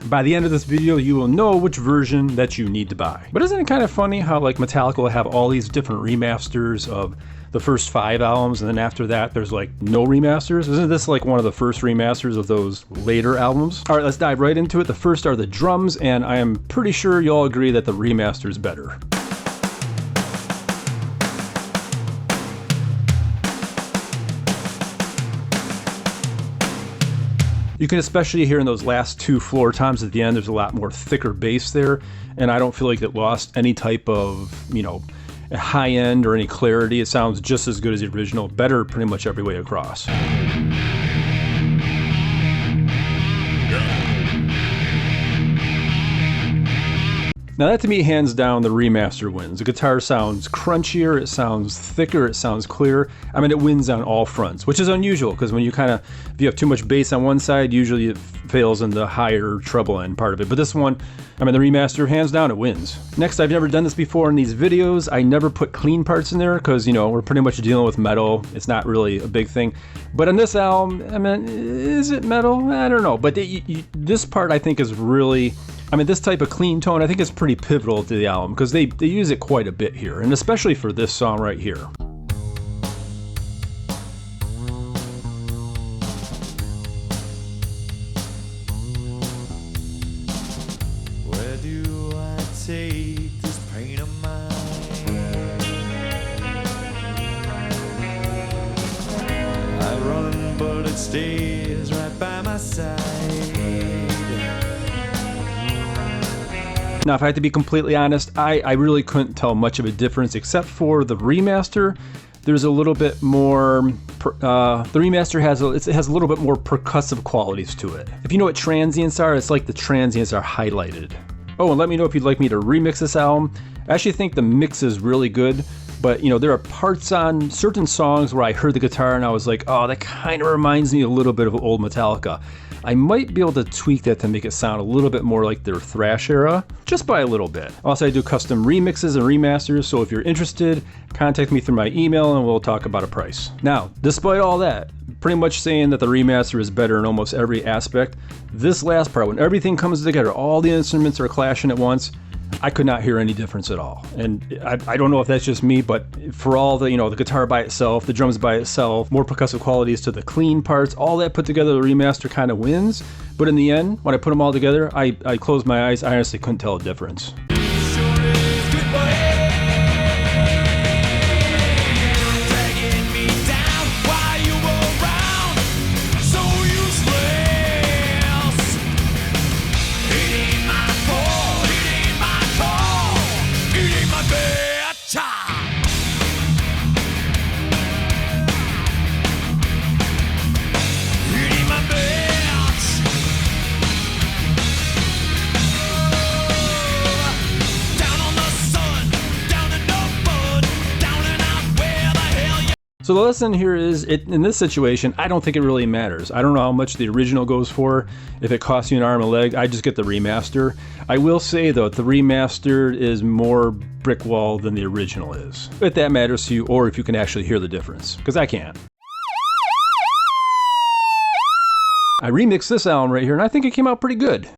By the end of this video, you will know which version that you need to buy. But isn't it kind of funny how like Metallica will have all these different remasters of the first 5 albums, and then after that there's like no remasters? Isn't this like one of the first remasters of those later albums? All right, let's dive right into it. The first are the drums, and I am pretty sure you'll agree that the remaster is better. You can especially hear in those last 2 floor toms at the end, there's a lot more thicker bass there, and I don't feel like it lost any type of, you know, high end or any clarity. It sounds just as good as the original, better pretty much every way across. Now that to me, hands down, the remaster wins. The guitar sounds crunchier, it sounds thicker, it sounds clearer. I mean, it wins on all fronts, which is unusual because when you if you have too much bass on one side, usually it fails in the higher treble end part of it. But this one, I mean, the remaster, hands down, it wins. Next, I've never done this before in these videos. I never put clean parts in there because, you know, we're pretty much dealing with metal. It's not really a big thing. But on this album, I mean, is it metal? I don't know. But this part I think is really, I mean, this type of clean tone, I think is pretty pivotal to the album because they use it quite a bit here, and especially for this song right here. Where do I take this pain of mine? I run, but it stays right by my side. Now, if I had to be completely honest, I really couldn't tell much of a difference except for the remaster. There's a little bit more, the remaster has a little bit more percussive qualities to it. If you know what transients are, it's like the transients are highlighted. Oh, and let me know if you'd like me to remix this album. I actually think the mix is really good, but you know, there are parts on certain songs where I heard the guitar and I was like, oh, that kind of reminds me a little bit of old Metallica. I might be able to tweak that to make it sound a little bit more like their thrash era, just by a little bit. Also, I do custom remixes and remasters, so if you're interested, contact me through my email and we'll talk about a price. Now, despite all that, pretty much saying that the remaster is better in almost every aspect, this last part, when everything comes together, all the instruments are clashing at once, I could not hear any difference at all. And I don't know if that's just me, but for all the, you know, the guitar by itself, the drums by itself, more percussive qualities to the clean parts, all that put together, the remaster kind of wins. But in the end, when I put them all together, I closed my eyes, I honestly couldn't tell a difference. So the lesson here is, in this situation, I don't think it really matters. I don't know how much the original goes for. If it costs you an arm and a leg, I just get the remaster. I will say though, the remaster is more brick wall than the original is. If that matters to you, or if you can actually hear the difference, because I can't. I remixed this album right here, and I think it came out pretty good.